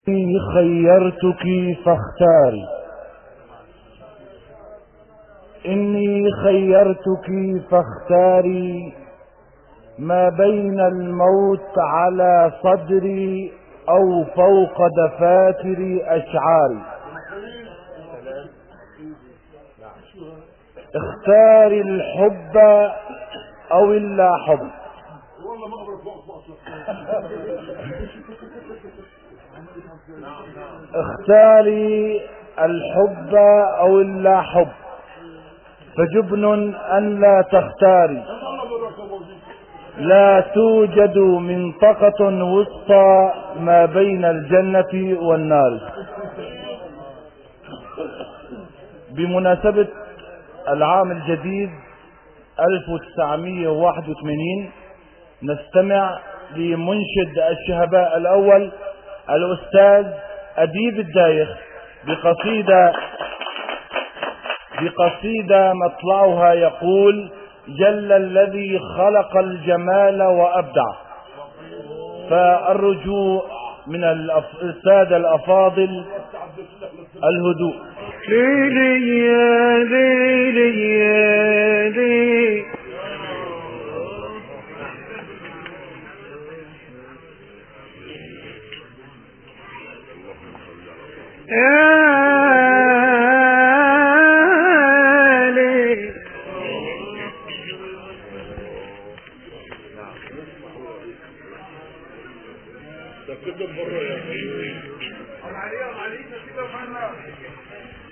إني خيرتك فاختاري، إني خيرتك فاختاري ما بين الموت على صدري أو فوق دفاتر أشعاري. اختاري الحب أو اللا حب، اختاري الحب أو اللا حب، فجبن أن لا تختاري. لا توجد منطقة وسطى ما بين الجنة والنار. بمناسبة العام الجديد 1981 نستمع لمنشد الشهباء الأول الأستاذ أديب الدايخ بقصيدة مطلعها يقول: جل الذي خلق الجمال وأبدع. فالرجوع من السادة الأفاضل الهدوء. ليلي يا ليلي يا ليلي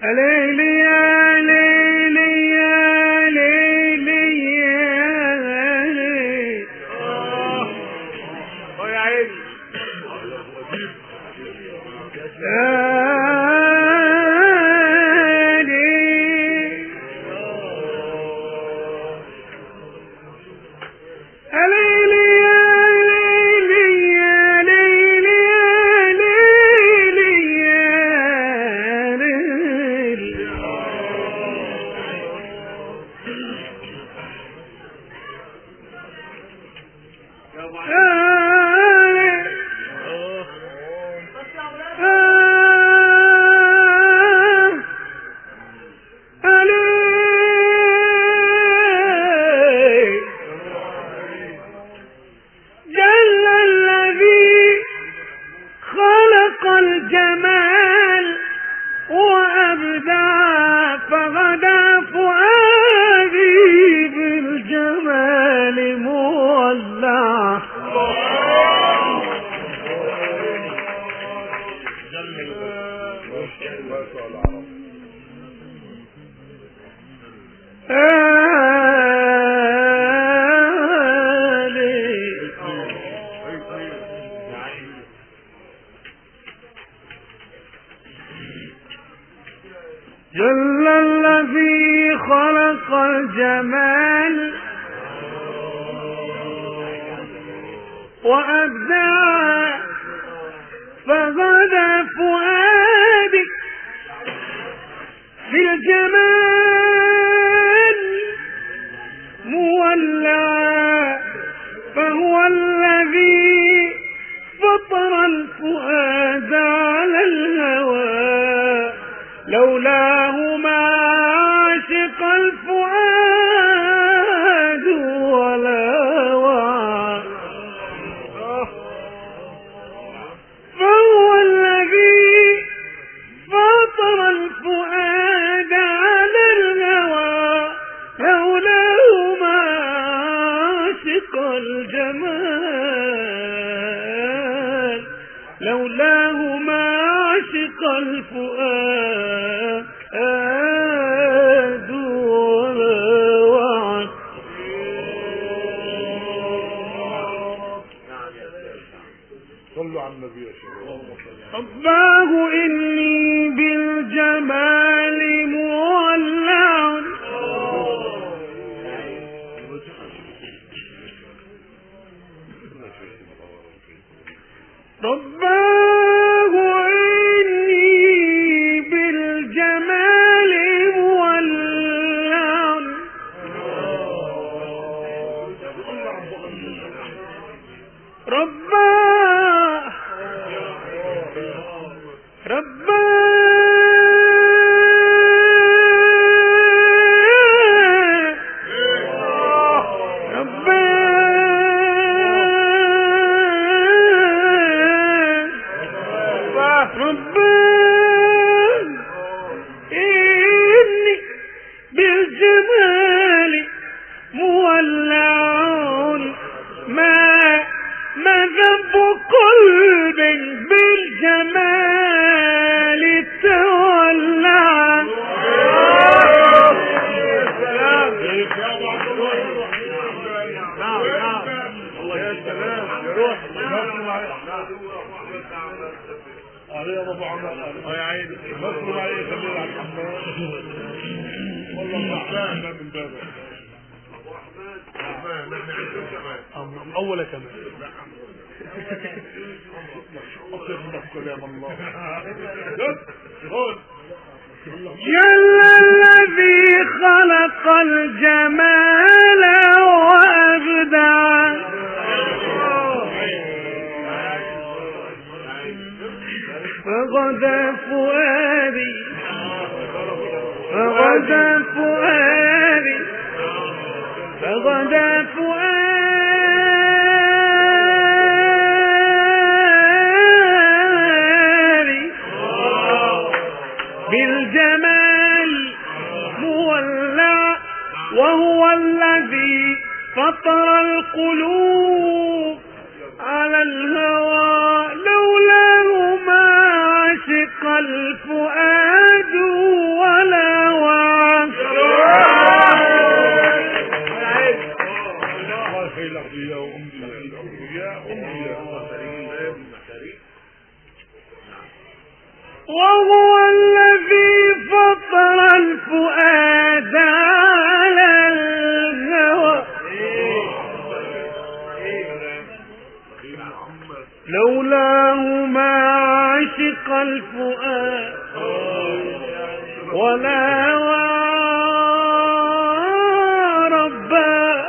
ليلي يا ليلي يا ليلي يا ليلي يا عيني الجمال وأبدع فغدا فؤادي بالجمال مولع. جل الذي خلق الجمال وأبدع فغدا فؤادي بالجمال مولع. فهو الذي فطر الفؤاد على الهوى لولاه ما عشق الفؤاد ولا وعى. فهو الذي فطر الفؤاد على الهوى لولاه ما عشق الجمال لولاه ما عشق الفؤاد ولا وعد. صلوا على النبي يا شيخ. الله إني بالجمال مولع. رباه إني بالجمال مولع. رباه إني بالجمال مولع ما ذنب قلب بالجمال تولع. عليه ابو عمر يا عيني مصر عليه خلينا على الحمام والله تعبان من بابه الرحمن اول كمان اطلب منك كلام الله جل الذي خلق الجمال وأبدع فغدا فؤادي فغدا فؤادي فغدا فؤادي بالجمال مولع وهو الذي فطر القلوب على الهوى لولاه ما عشق الفؤاد ولا وعى. وهو الذي فطر الفؤاد على الهوى لولاه ما عشق الفؤاد ولا رباه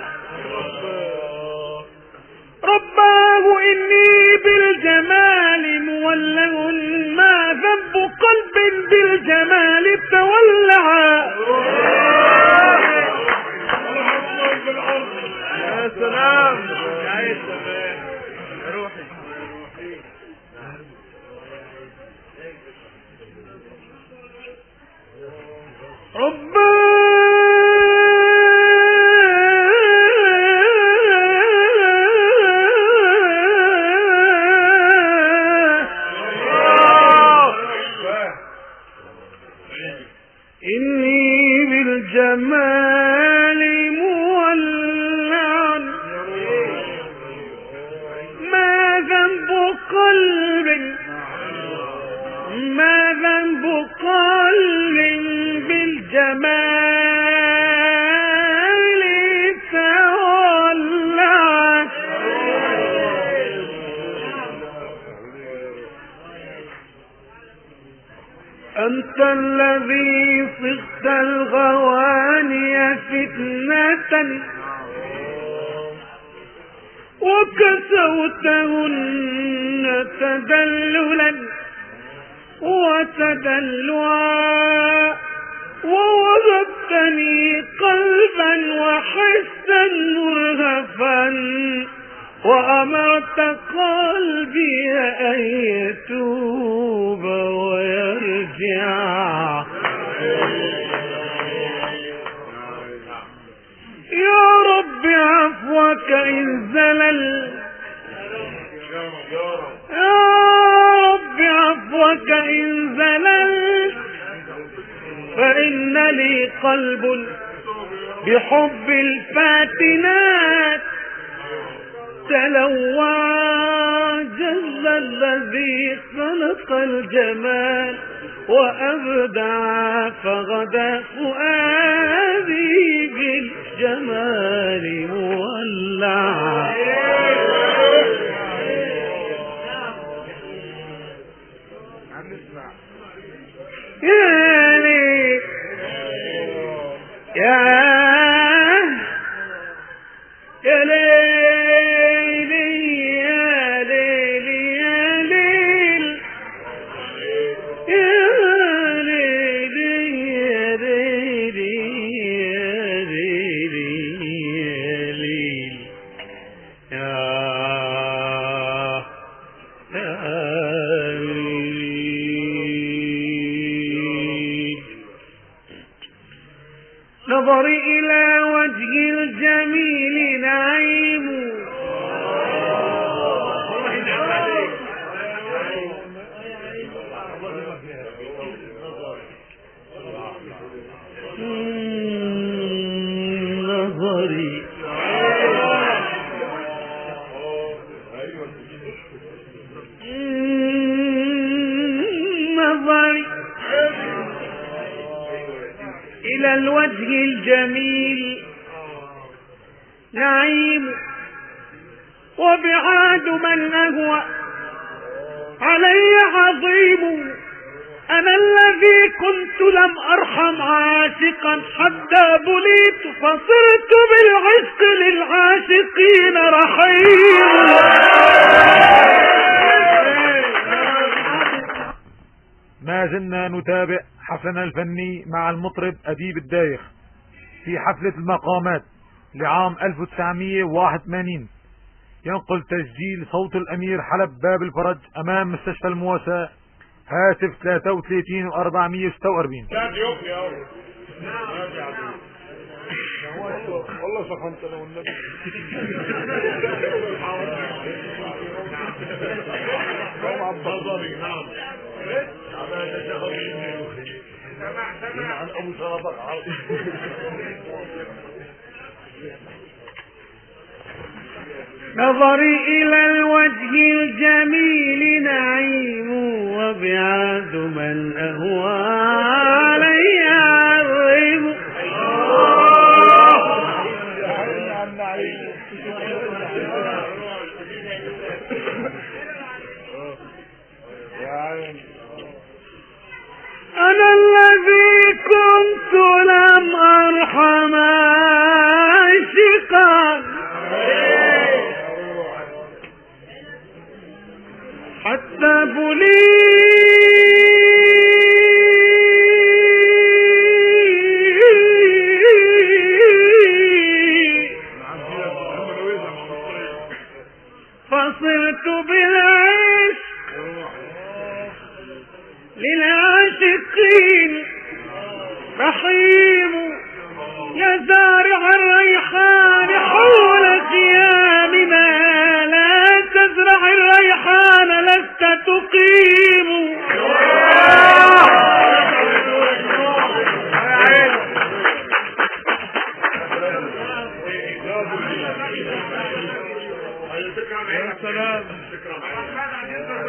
إني بالجمال مولع ما ذنب قلب بالجمال تولع. يا سلام يا روحي إني بالجمال مولع ما ذنب قلب بالجمال تولع. أنت الذي صغت الغواني فتنة وكسوتهن تدللا وتدلعا ووهبتني قلبا وحسا مرهفا وأمرت قلبي أن يتوب ويرجع. يا رب عفوك إن زلل يا رب عفوك إن زلل فإن لي قلب بحب الفاتنات تلوع. جل الذي خلق الجمال وأبدع فغدا فؤادي بالجمال مولع. يا ليل يا ليل يا ليل يا ليل نظري نظري إلى الوجه الجميل نعيم وبعاد من أهوى علي عظيم أنا الذي كنت لم أرحم عاشقا حتى بليت فصرت بالعشق للعاشقين رحيم. ما زلنا نتابع حفلنا الفني مع المطرب أديب الدايخ في حفلة المقامات لعام 1981. ينقل تسجيل صوت الأمير حلب باب الفرج أمام مستشفى المواساة، هاتف 33 و446. والله سخنت انا والنبي. نعم نظري إلى الوجه الجميل نعيم وبعاد من أهوى علي عظيم. أنا الذي كنت لم أرحم عاشقا حتى فصرت بالعشق للعاشقين رحيم يا زارع الريحان حول خيامنا لا تزرع الريحان لست تقيم.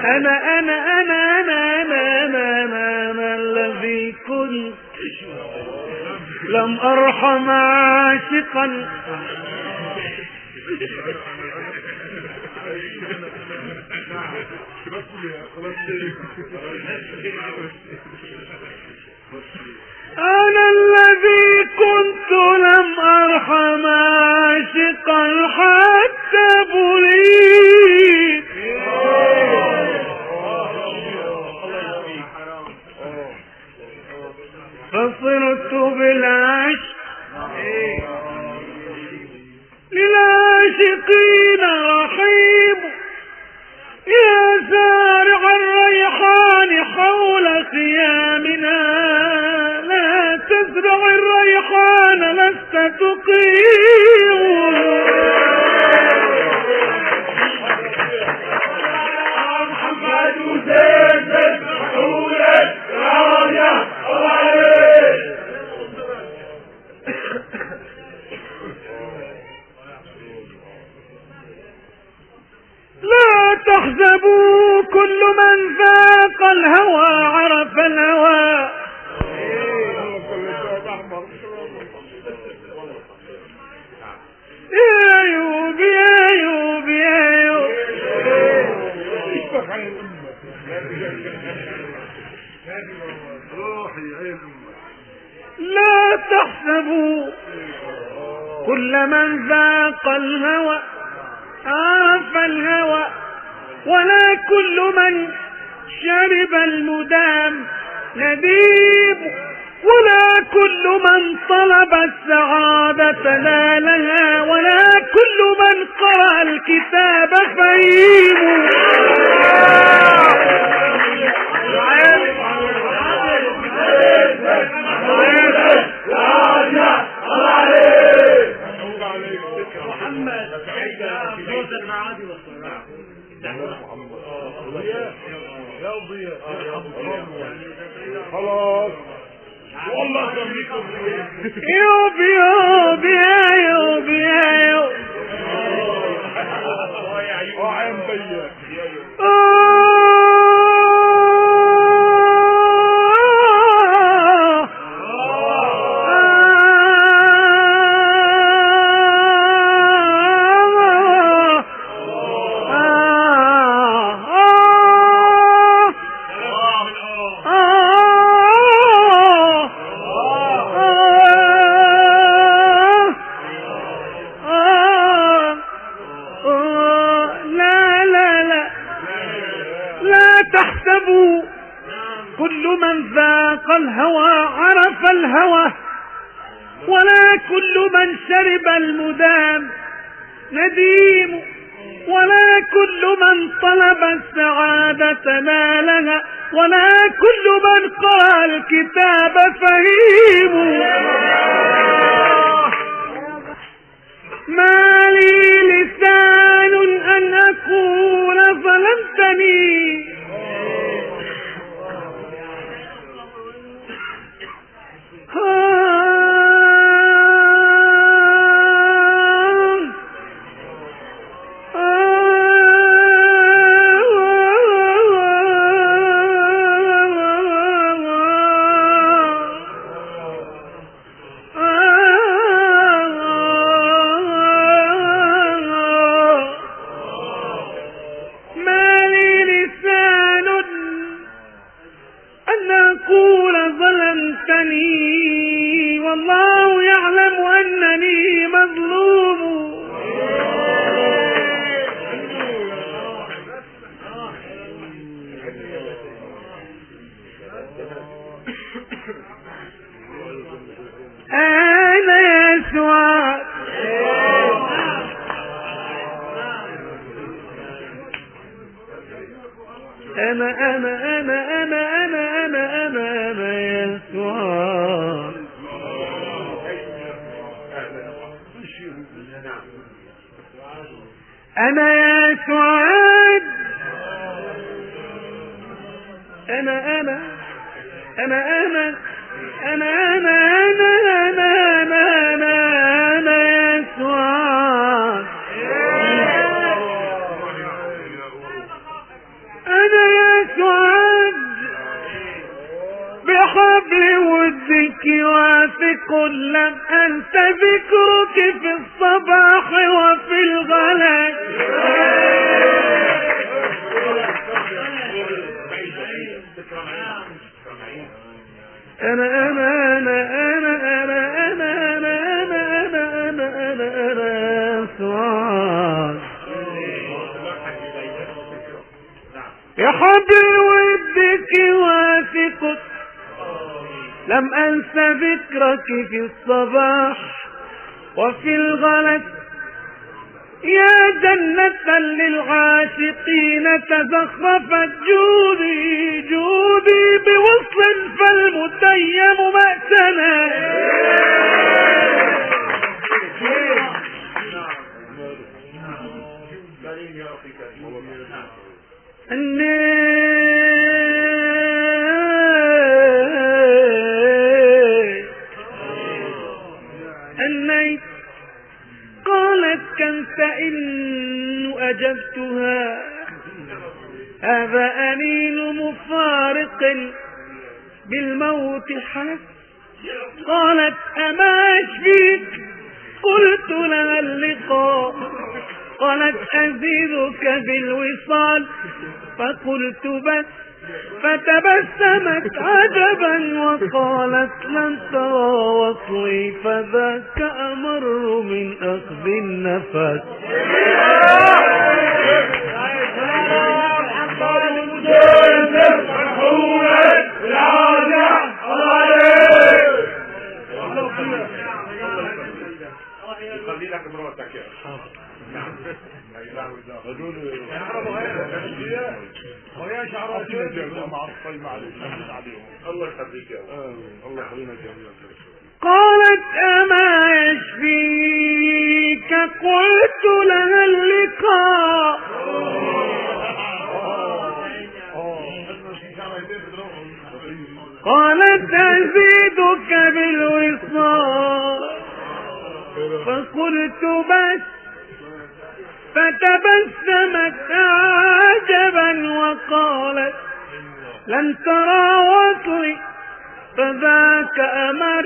أنا الذي كنت لم أرحم عاشقا أنا الذي كنت لم أرحم عاشقا حتى بليت فصرت بالعشق للعاشقين رحيم يا زارع الريحان حول خيامنا لا تزرع الريحان لست تقيم. لا تحسبوا كل من ذاق الهوى عرف الهوى يا أيوب يا أيوب يا أيوب لا تحسبوا كل من ذاق الهوى عرف الهوى ولا كل من شرب المدام نديم ولا كل من طلب السعادة نالها ولا كل من قرأ الكتاب فهيم. والله جميكم يوب يوب يا يوب يا يوب عين بيا كل من ذاق الهوى عرف الهوى، ولا كل من شرب المدام نديم، ولا كل من طلب السعادة نالها، ولا كل من قرأ الكتاب فهيم. ما لي لسان أن أقول ظلمتني، والله يعلم أنني مظلوم. أنا يا سواد أنا يا سواد أنا يا سعاد أنا يا سعاد أنا يا سعاد بحبل ودك واثق، لم أنت ذكرك في الصباح وفي الغلاء. يا حبل ودك واثق، لم أنس ذكرك في الصباح وفي الغلس. يا جنة للعاشقين تزخرفت جودي بوصل فالمتيم مأتنا. النيت قالت كنت إن أجبتها، هذا أنين مفارق بالموت حس. قالت أما أشفيك، قلت لها اللقاء. قالت أزيدك بالوصال، فقلت بس، فتبسمت عجبا وقالت لن ترى وصلي، فذاك أمر من أخذ النفس. ويا شعر مع الصيم عليهم. الله يخليك يا الله يخلينا جميعا. قالت أما يشفيك، قلت لها اللقاء. قالت أزيدك فقلت بس، فتبسمت عجبا وقالت لن ترى وصلي فذاك أمر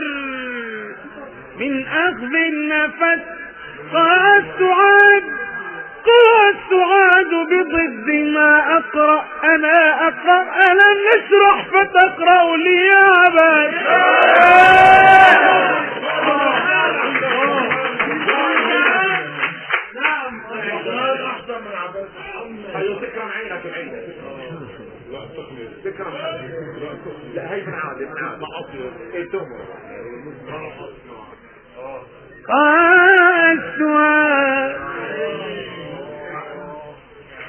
من أخذ النفس. قال السعاد بضد ما أقرأ أنا أقرأ ألم نشرح فتقرأ لي يا عباد. تكرم عينك وعينك. لا تكرم لا هي من عادي قال السعاد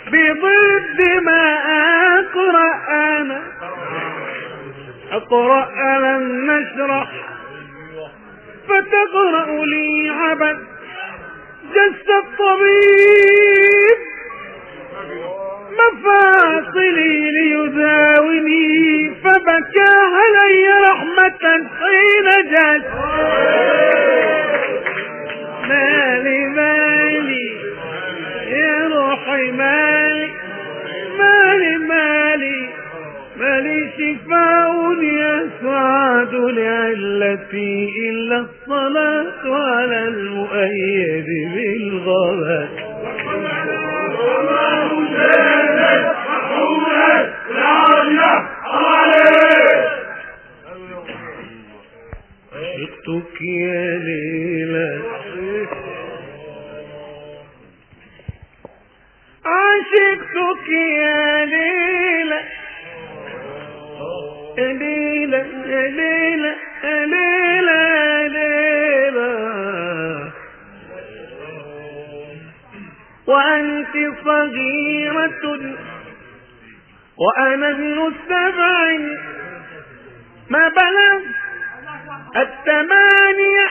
بضد ما أقرأ أنا أقرأ ألم نشرح فتقرأ لي عبد. جس الطبيب مفاصلي ليداوني فبكى علي رحمة حين جاءت. مالي مالي يا روحي مالي مالي مالي مالي شفاء يسعد لعلتي إلا الصلاة على المؤيد بالغبات. عشقتك يا ليلى عشقتك يا ليلى ليلى ليلى ليلى ليلى وأنت صغيرة وأنا ابن 7 ما بلغ 8.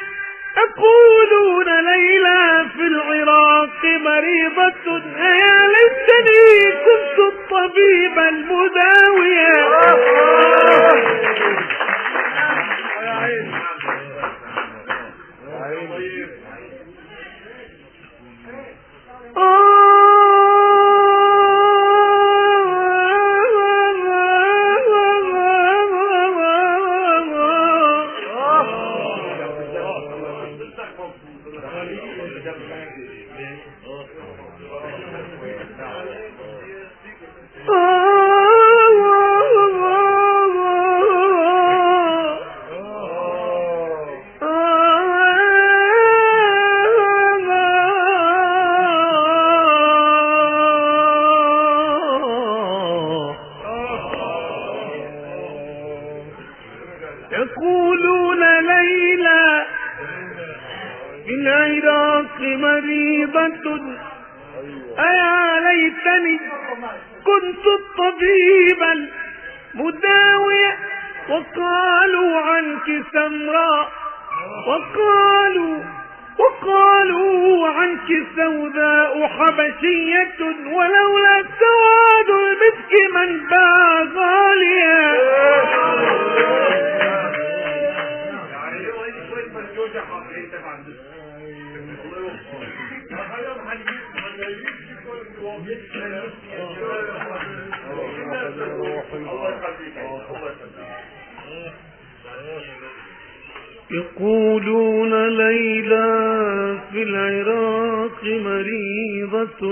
يقولون ليلى في العراق مريضة يا ليتني كنت الطبيب المداوية. يقولون ليلى في العراق مريضة أيا ليتني كنت الطبيب المداوي. وقالوا عنك سمراء وقالوا عنك سوداء حبشية ولولا سواد المسك من باع غاليا. يقولون ليلى في العراق مريضة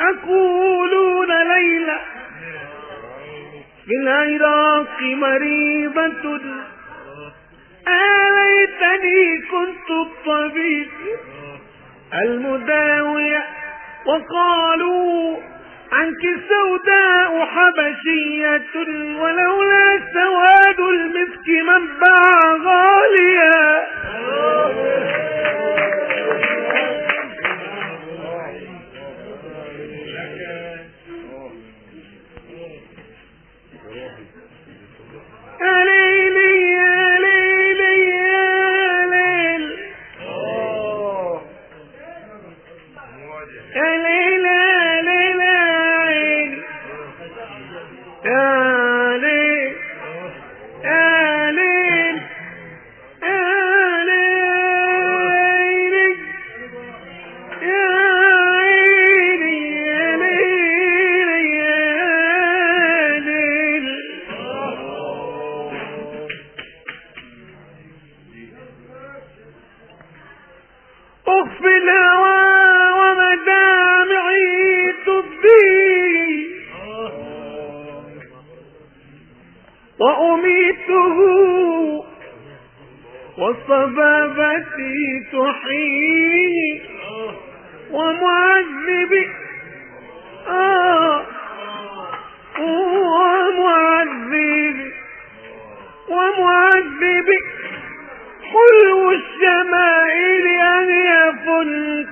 يقولون ليلى في العراق مريضة ليتني كنت الطبيب المداوي. عنك سوداء حبشية ولولا سواد المسك منبع غاليا. يا ليلي يا ليلي يا ليل يا ليل يا ليل يا ليل يا ليل يا ليل أخفي الهوى ومدامعي تبدي وأميته وصبابتي تحيي ومعذبي ومعذبي حلو الشمائل أغيف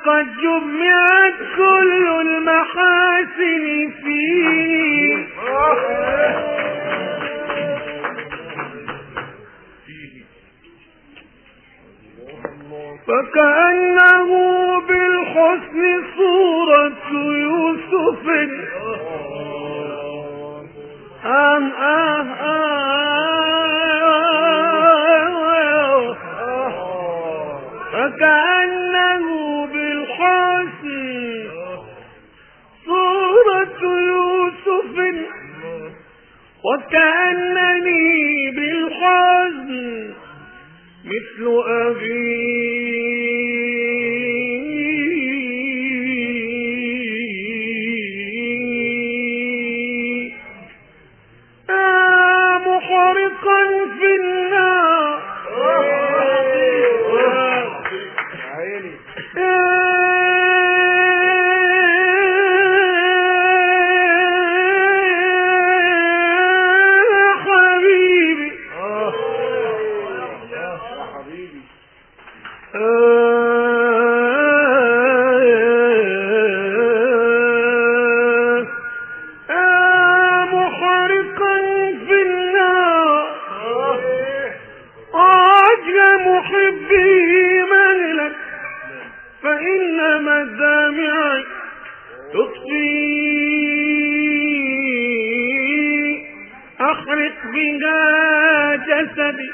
قد جمعت كل المحاسن فيه فكأنه بالحسن صورة يوسف فكأنه بالحسن صورة يوسف وكأنني بالحزن مثل أبي محرقا في النار محرقا في النار محبي مهلك فإن مدامعي تطفي أحرق بها جسدي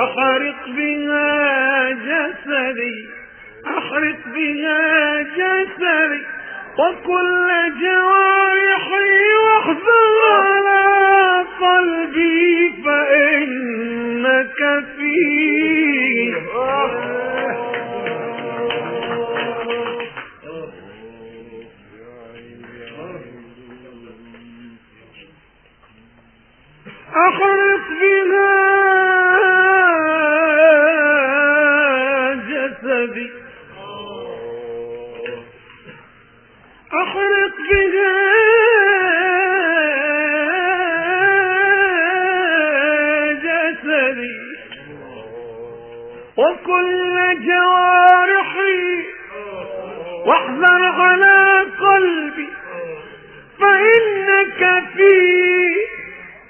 أحرق بها جسدي أحرق بها جسدي وكل جوارحي واحذر على قلبي فإنك فيه أحرق بها جسدي أحرق بها جسدي وكل جوارحي واحذر على قلبي فإنك فيه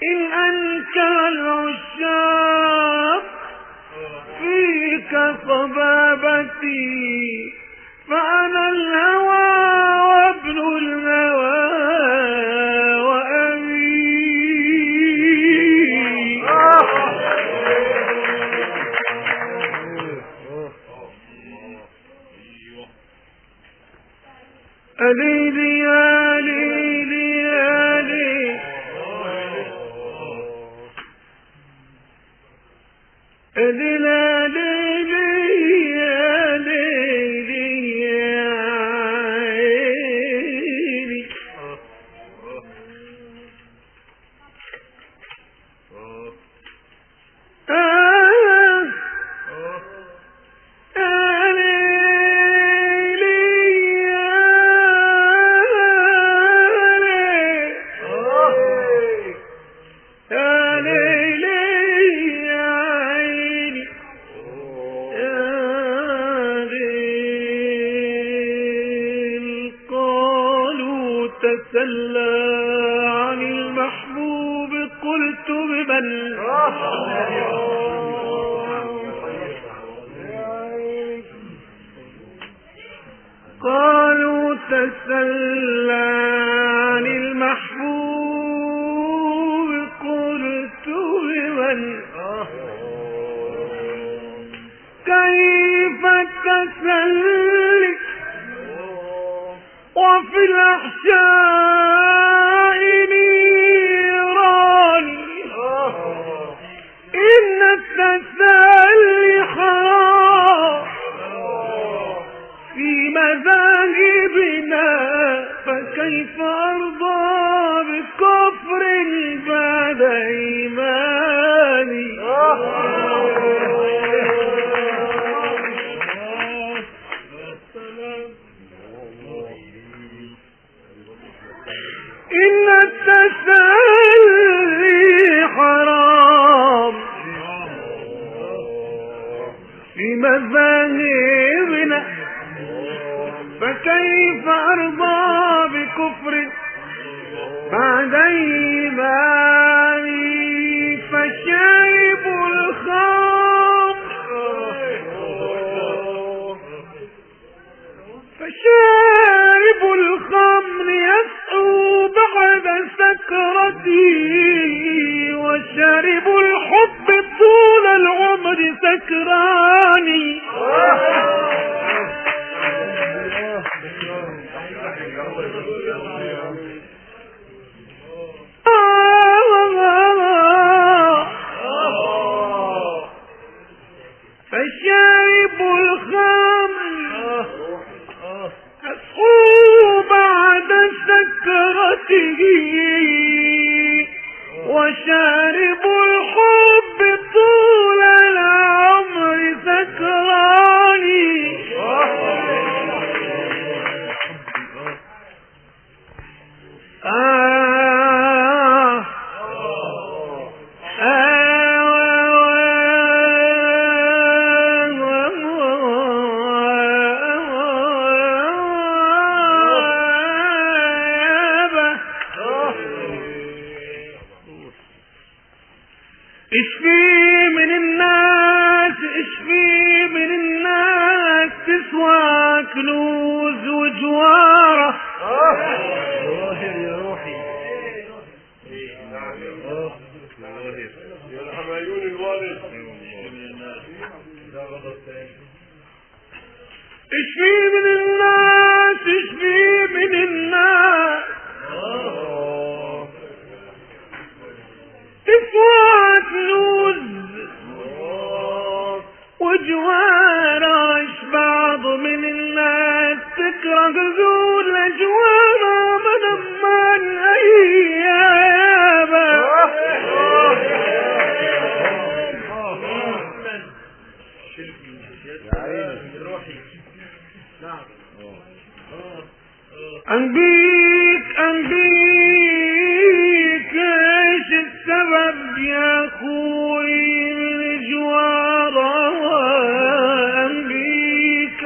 إن أنكر العشاق فيك صبابتي فأنا الهوى وابن الهوى وأبي أليلي يا ليلي يا ليلي أليلا ليلي يا ليلي يا عيني تسلى عن المحبوب قلت بمن قالوا تسلى عن المحبوب قلت بمن كيف تسلك وفي الأحشاء نيران إن التسلي حرام في مذاهبنا فكيف أرضى بكفر بعد إيماني إن التسلي حرام في مذاهبنا فكيف أرضى بكفر بعد إيماني فشارب الخمر يسعو بعد سكرتي وشارب الحب طول العمر سكراني فشارب الخمر يسعو بعد سكرته وشارب الحب طول العمر سكراني اشفي من الناس تسوى كنوز وجواره يا روحي يرحم عيون الوالد اشفي من الناس تسوى كنوز وجوارش بعض من الناس تكره ذو الأجوار من أمان أيابا أنبيك ايش السبب يا اخوي من جواره أنبيك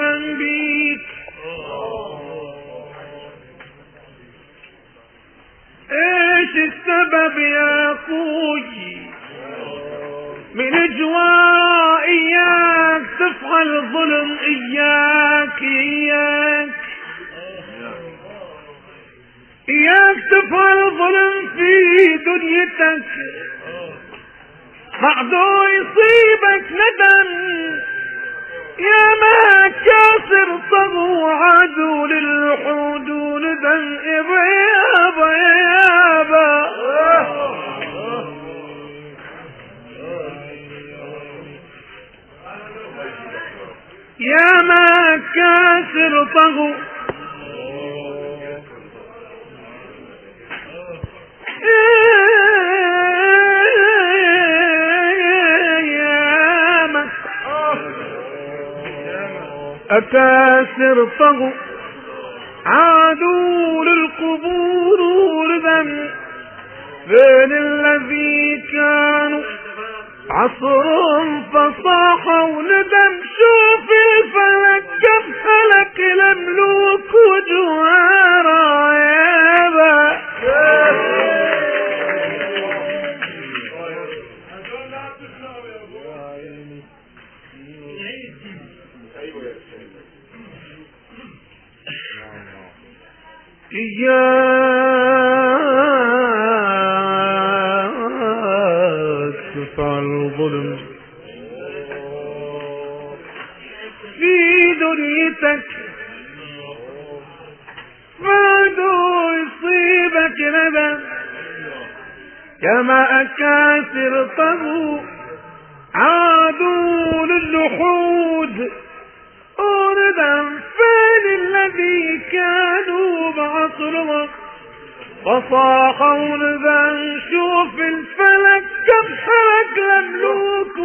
ايش السبب يا اخوي من جواره اياك تفعل ظلم اياك تفعل ظلم في دنيتك بعده يصيبك ندم يا ما كاسر طغو عدو للحود ندم يابا يا ما كاسر طغو أكاسر طغوا عادوا للقبور ولذم بين الذي كانوا عصر فصاحوا وندم شوف الفلك كم هلك الملوك وجوارا يابا إياك تفعل الظلم في دنيتك بعده يصيبك ندم كما أكاسر طبو عادوا للجحود وندم فين الذي كانوا بعصرهم فصاحوا ندم شوف الفلك كم حرك لملوك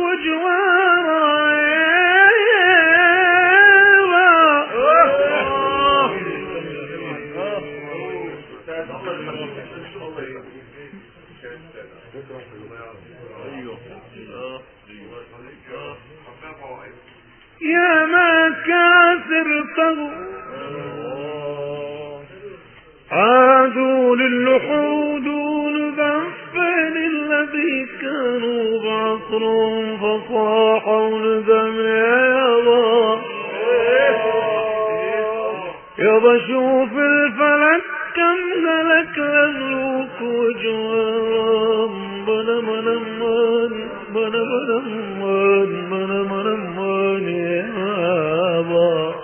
يا ما كاسر طغوا عادوا للحود ندفن الذي كانوا بعصرهم فصاحوا ندم يابا شوف الفلك كم هلك لملوك وجوام بنا منمان بنا منمان بنا منمان يابا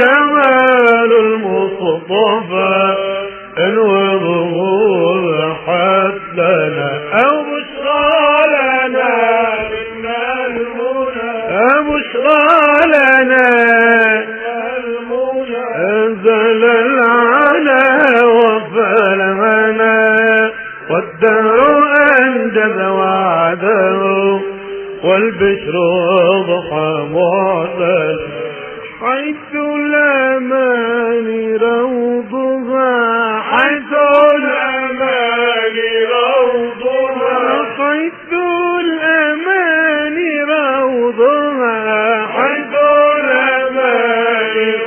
جمال المصطفى الوضوء حدنا أو بشرى لنا بشرى لنا أنزل العلا وفلمنا والدهر أنجز وعده والبشر ضحى معدل حيث الأمان روضها حيث الأمان روضها حيث الأمان روضها حيث الأمان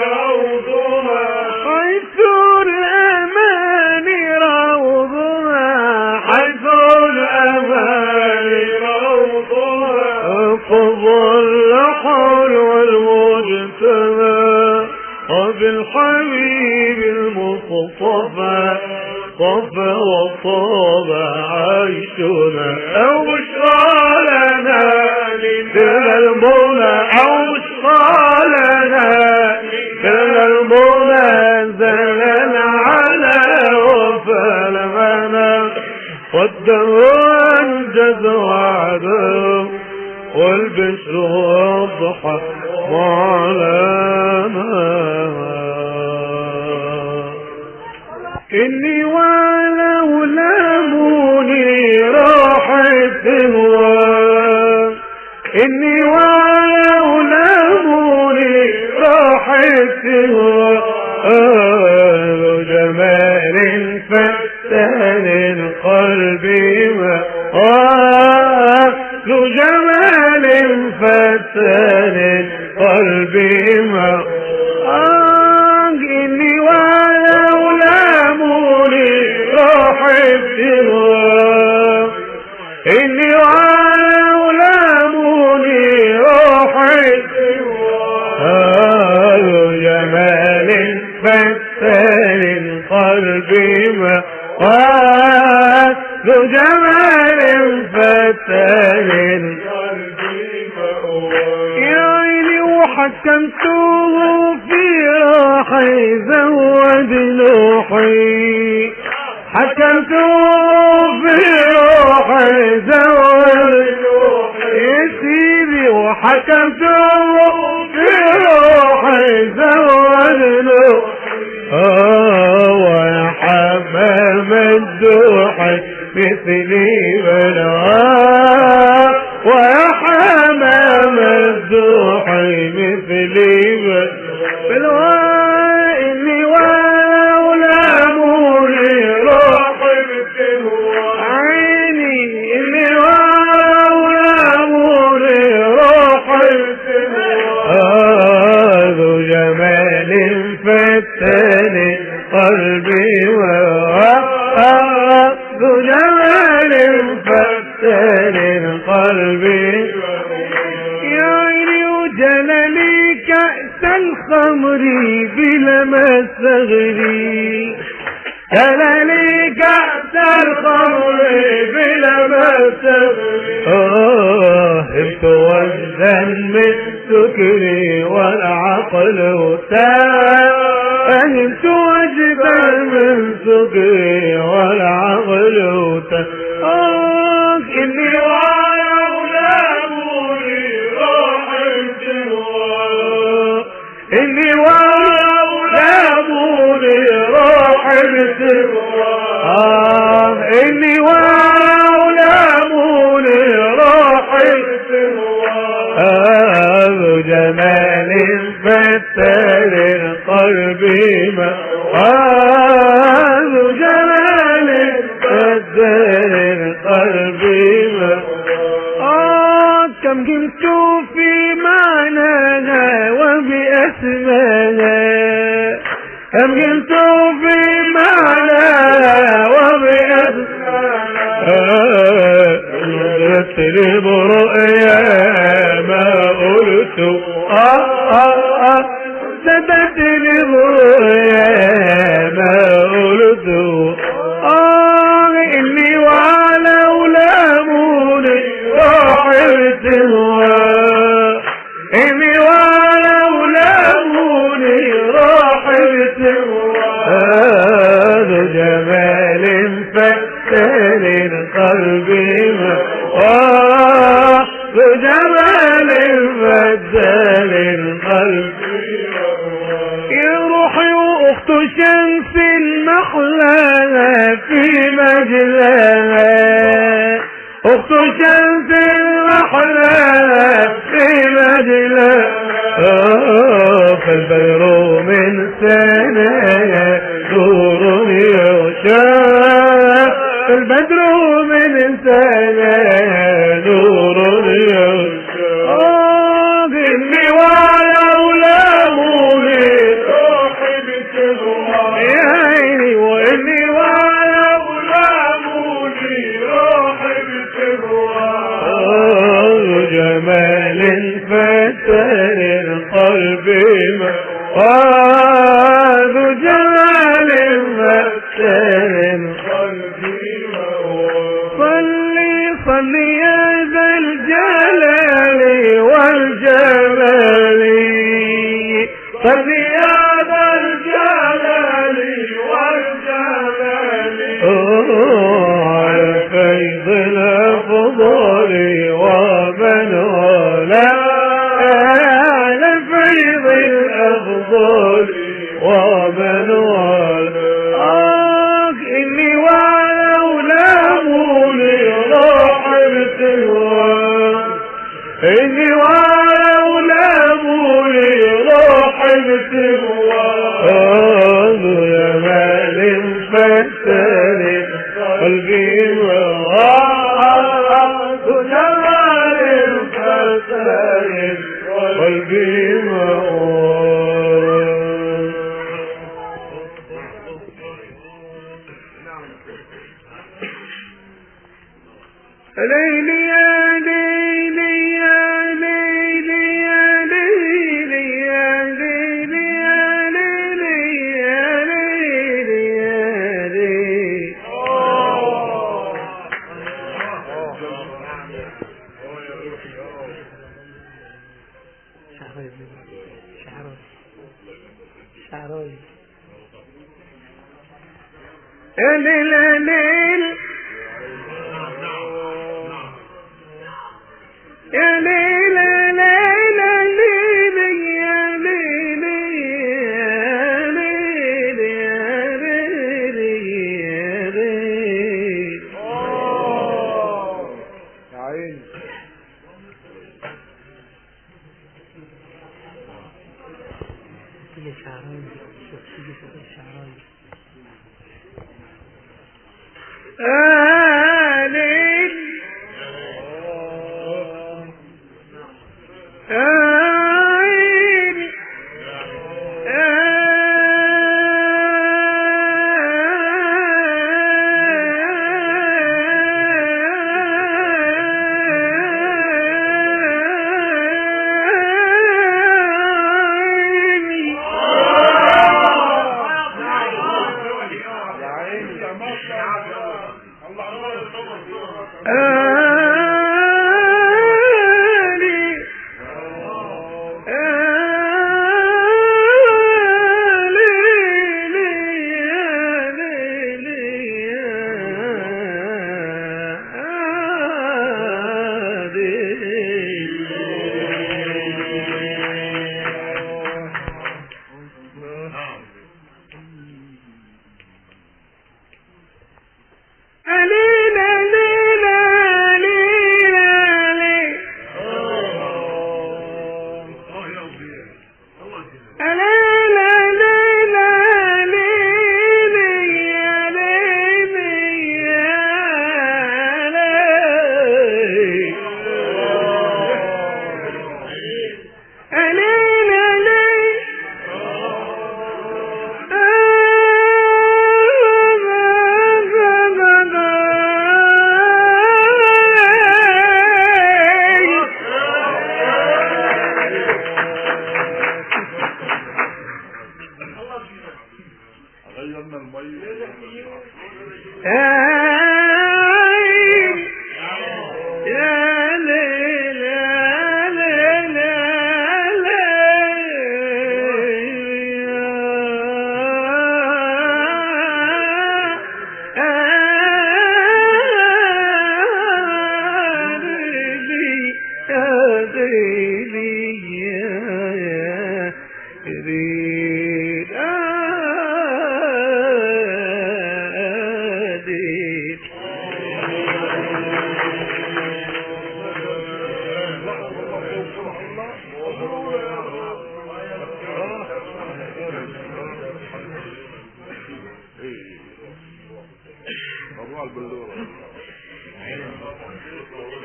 روضها حيث الأمان روضها حيث الأمان روضها فظل حول والمجتمع وبالحبيب المصطفى طفى وطاب عيشنا أو بشرى لنا كل المولى أو بشرى لنا كل المولى زلنا على وفلمنا والدم أنجز وعده والبشر والضحى معلنا إني ولو لاموني راحت هوا إني ولو لاموني راحت سوى ذو جمال فتان القلب ذو جمال فتان القلب إني ولولا مولي روح السوى إني ولولا مولي روح السوى ذو جمال فتان القلب ذو جمال فتان القلب يا عيني وحكمته في روحي زود نوحي حكمته في روحي زود يا سيدي وحكمته في روحي زود ويا حمام الدوحي مثلي بلغا ويا حمام الدوحي مثلي بلغا إني ولولا مولي روح عيني إني ولولا مولي روح ذو جمال فتان قلبي ذو جمال فتان قلبي يا عيني وجلالي كأس الخمر بلا مسغري جلالي كأس الخمر بلا مسغري هبت وجدا من سكري والعقل فهمت وجدا من سكري والعقل إني ولولا مولي روح السوى إني ولولا مولي روح السوى إني ولولا مولي روح السوى ذو جمال فتان القلب ذو جمال فتان القلب كم كنت في معناها وبأسماها كم كنت في معناها وبأسماها ترب رؤيا ما قلت ستترب رؤيا ما قلت إني ولولا مولي روح السوى إني ولولا مولي روح السوى ذو جمال فتان القلب ذو جمال فتان القلب يا روحي واخت شمس المحلاها في مجلاها اخت شمس المحلاها في مجلاها فالبدر من سنايا نور يغشاها البدر من سنايا نور يغشاها إني ولولا مولي روحي بتغوى يا عيني وإني ولولا مولي روحي بتغوى جمال فتان القلب ذو جمال فتان القلب صلي صلي يا ذا الجلال والجمال صلي يا ذا الجلال والجمال على فيض الأفضل ومن ولا على فيض الأفضل ومن ولا إني ولولا مولي روح السوى إني ولولا مولي روح السوى شعراوي يا ليل يا ليل يا ليل يا ليل يا ليل يا ليل يا ليل يا عيني.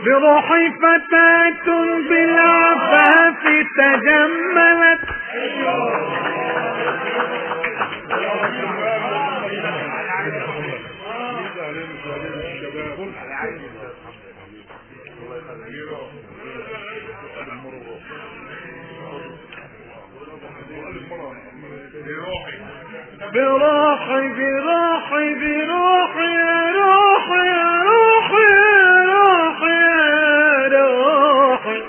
بروحي فتاة بالعفاف تجملت بروحي بروحي بروحي يا روحي يا روحي يا روحي يا روحي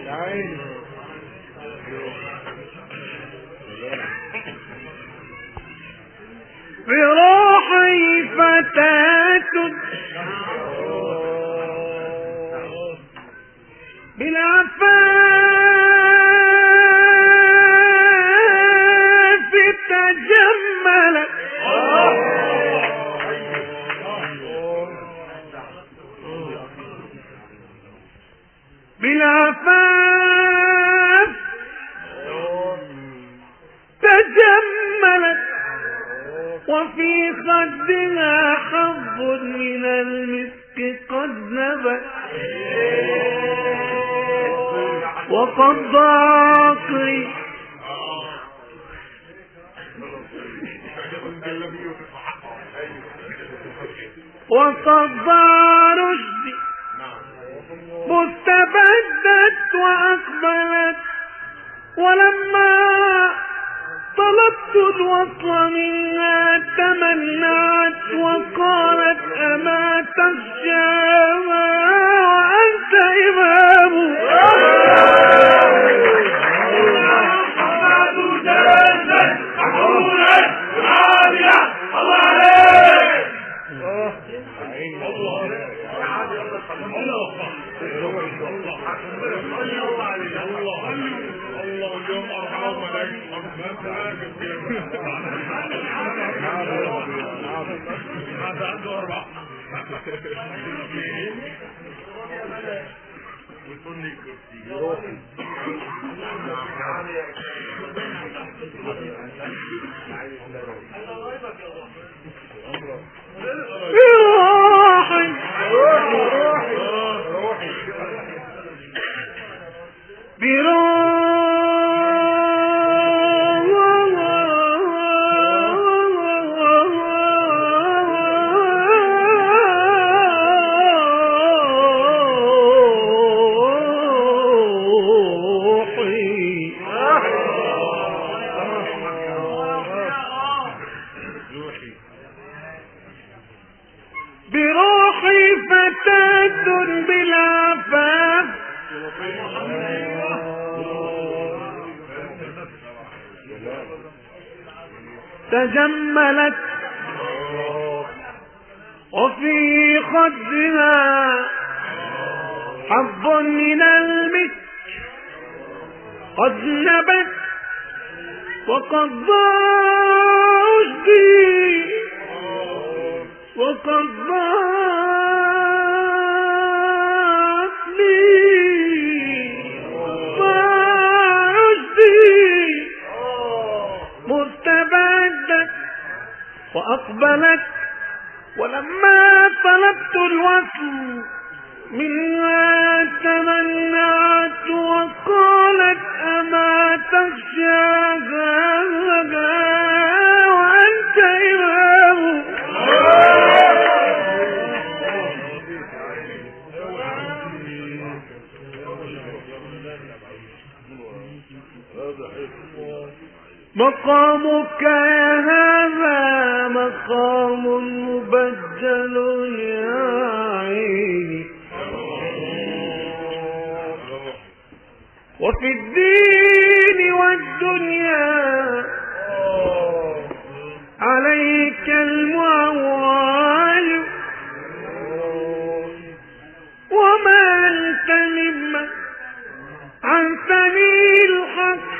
يا عيني. بروحي فتاة بالعفاف تجملت بالعفاف تجملت وفي خدها حظ من المسك قد نبت وقد ضاقي وقد ضاع رشدي مستبدت وأقبلت ولما طلبت الوصل منها تمنعت وقالت أما تخشى وأنت إمام هذا عنده 4 بروحي فتاة بالعفاف تجملت وفي خدها حظ من المسك قد نبت وقد ضاجدي وقد ضاجدي ضاجدي مستبدت وأقبلت ولما طلبت الوصل منها تمنعت وقالت أما تخشى وأنت إله مقامك يا هذا مقام مبجل يا عيني وفي الدين والدنيا عليك المعول وما أنت ممن عن سبيل الحق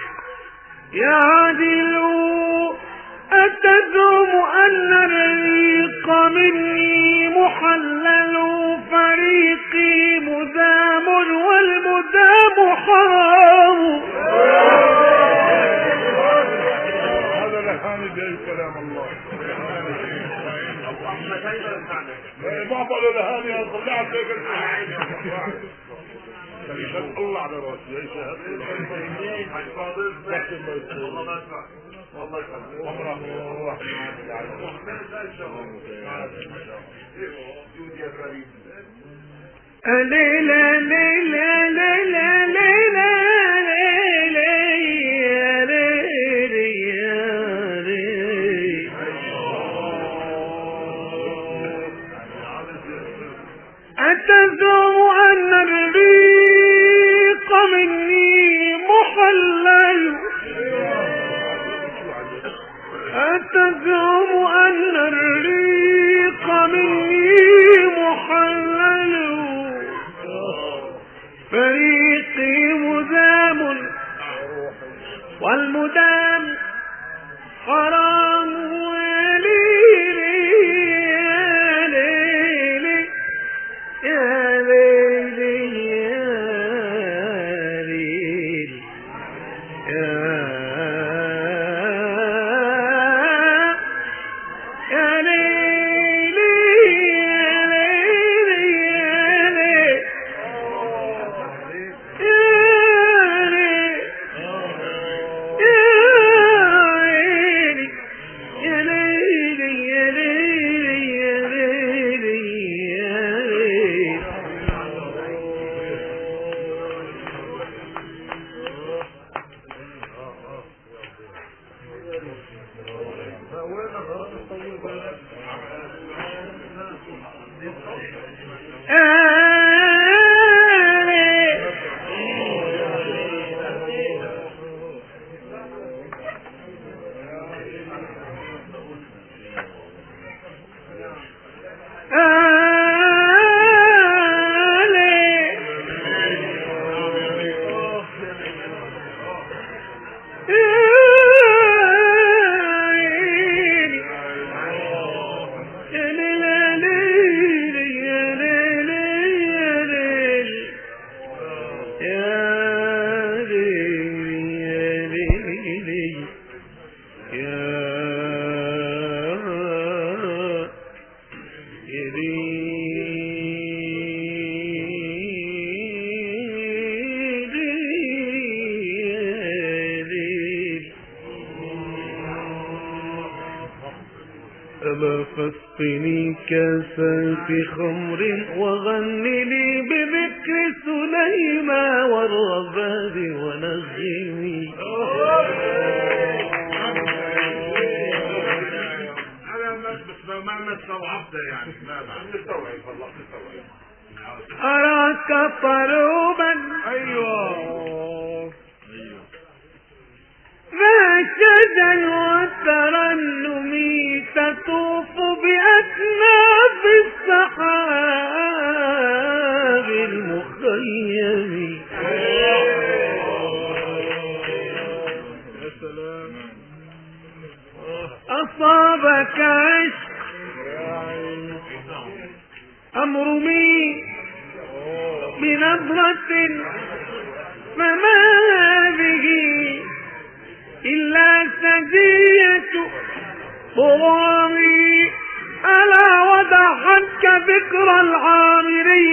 يعدل أتزعم أن الريق مني محلل فريقي مدام والمدام حرام هذا لهاني جاي كلام الله ما قالوا لهاني طلعت شهد الله على راسي يا شهد ليلى ليلى ليلى ليلى أتزعم أن الريق مني محلل أتزعم أن الريق مني محلل فريقي مدام والمدام حرام ألا فاسقني كاسات خمر وغن لي بذكر سليمان والرباب ونغمي. ما استوعبت يعني ما تستوعب والله تستوعب. أراك طلوبا ايوه راشدا وترنم تطوف بأكناف السحاب المخيم. يا سلام. أصابك عشق أمرمي بنظرة فما هذه إلا سجية طغامي. ألا وضحتك ذكر العامري